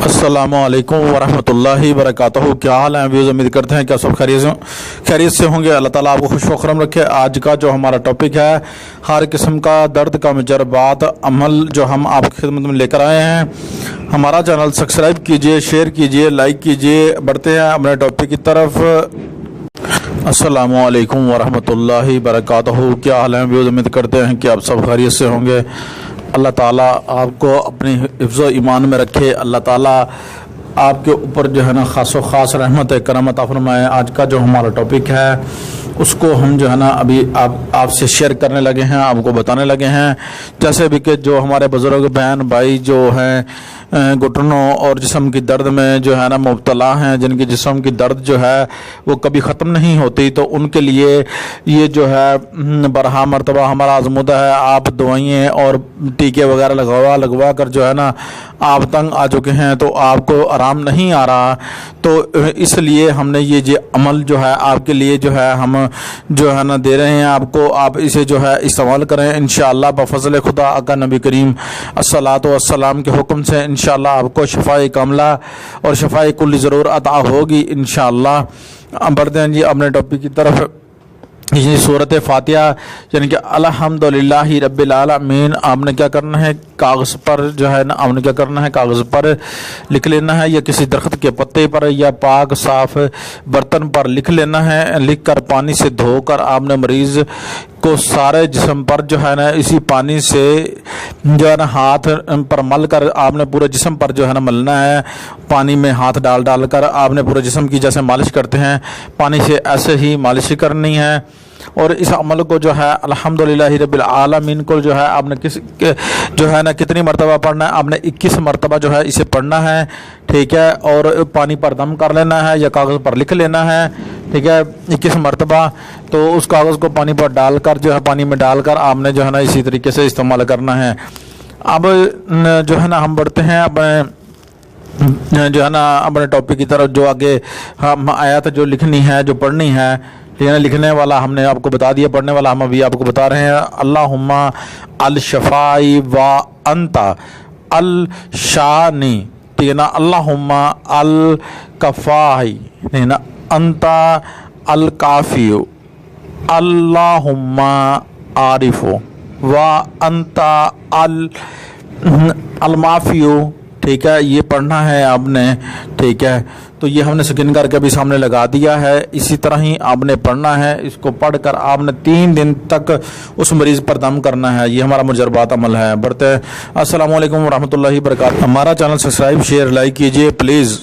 السلام علیکم ورحمۃ اللہ وبرکاتہ۔ کیا حال ہے ویوز؟ امید کرتے ہیں کہ آپ سب خیریت سے ہوں گے۔ اللہ تعالیٰ آپ کو خوش و خرم رکھے۔ آج کا جو ہمارا ٹاپک ہے ہر قسم کا درد کا مجربات عمل جو ہم آپ کی خدمت میں لے کر آئے ہیں۔ ہمارا چینل سبسکرائب کیجئے، شیئر کیجئے، لائک کیجئے۔ بڑھتے ہیں اپنے ٹاپک کی طرف۔ السلام علیکم ورحمۃ اللہ وبرکاتہ۔ کیا حال ہے ویوز؟ امید کرتے ہیں کہ آپ سب خیریت سے ہوں گے۔ اللہ تعالیٰ آپ کو اپنی حفظ و ایمان میں رکھے۔ اللہ تعالیٰ آپ کے اوپر جو ہے نا خاص و خاص رحمت کرم عطا فرمائے۔ آج کا جو ہمارا ٹاپک ہے اس کو ہم جو ہے نا ابھی آپ سے شیئر کرنے لگے ہیں، آپ کو بتانے لگے ہیں۔ جیسے بھی کہ جو ہمارے بزرگ بہن بھائی جو ہیں گھٹنوں اور جسم کی درد میں جو ہے نا مبتلا ہیں، جن کی جسم کی درد جو ہے وہ کبھی ختم نہیں ہوتی، تو ان کے لیے یہ جو ہے برہا مرتبہ ہمارا azmoda ہے۔ آپ دوائیں اور ٹیکے وغیرہ لگوا کر جو ہے نا آپ تنگ آ چکے ہیں، تو آپ کو آرام نہیں آ رہا، تو اس لیے ہم نے یہ عمل جو ہے آپ کے لیے جو ہے ہم جو ہے نا دے رہے ہیں آپ کو۔ آپ اسے جو ہے استعمال کریں انشاءاللہ بفضل خدا آقا نبی کریم الصلاۃ والسلام کے حکم سے۔ انشاءاللہ آپ کو شفائے کاملہ اور شفائے کل ضرور عطا ہوگی انشاءاللہ۔ بڑھتے ہیں جی اپنے ٹاپک کی طرف۔ یہ سورت فاتحہ یعنی کہ الحمدللہ رب العالمین آپ نے کیا کرنا ہے، کاغذ پر جو ہے نا آپ نے کیا کرنا ہے، کاغذ پر لکھ لینا ہے، یا کسی درخت کے پتے پر یا پاک صاف برتن پر لکھ لینا ہے۔ لکھ کر پانی سے دھو کر آپ نے مریض کو سارے جسم پر جو ہے نا اسی پانی سے جو ہے نا ہاتھ پر مل کر آپ نے پورے جسم پر جو ہے نا ملنا ہے۔ پانی میں ہاتھ ڈال کر آپ نے پورے جسم کی جیسے مالش کرتے ہیں پانی سے ایسے ہی مالش کرنی ہے۔ اور اس عمل کو جو ہے الحمدللہ رب العالمین کو جو ہے آپ نے جو ہے نا کتنی مرتبہ پڑھنا ہے، آپ نے 21 مرتبہ جو ہے اسے پڑھنا ہے، ٹھیک ہے۔ اور پانی پر دم کر لینا ہے یا کاغذ پر لکھ لینا ہے، ٹھیک ہے، 21 مرتبہ۔ تو اس کاغذ کو پانی پر ڈال کر جو ہے پانی میں ڈال کر آپ نے جو ہے نا اسی طریقے سے استعمال کرنا ہے۔ اب جو ہے نا ہم بڑھتے ہیں اپنے جو ہے نا اپنے ٹاپک کی طرف۔ جو آگے ہم آیات جو لکھنی ہے جو پڑھنی ہے، ٹھیک ہے، لکھنے والا ہم نے آپ کو بتا دیا، پڑھنے والا ہم ابھی آپ کو بتا رہے ہیں۔ اللہم الشفائی و انت الشانی، ٹھیک ہے نا، اللہم الکفائی، ٹھیک ہے نا، انت الکافی، اللہم عارف و انت المعافی، ٹھیک ہے، یہ پڑھنا ہے آپ نے، ٹھیک ہے۔ تو یہ ہم نے سکرین کر کے بھی سامنے لگا دیا ہے، اسی طرح ہی آپ نے پڑھنا ہے۔ اس کو پڑھ کر آپ نے 3 دن تک اس مریض پر دم کرنا ہے۔ یہ ہمارا مجربات عمل ہے۔ بڑھتے ہیں۔ السلام علیکم ورحمۃ اللہ وبرکاتہ۔ ہمارا چینل سبسکرائب، شیئر، لائک کیجئے پلیز۔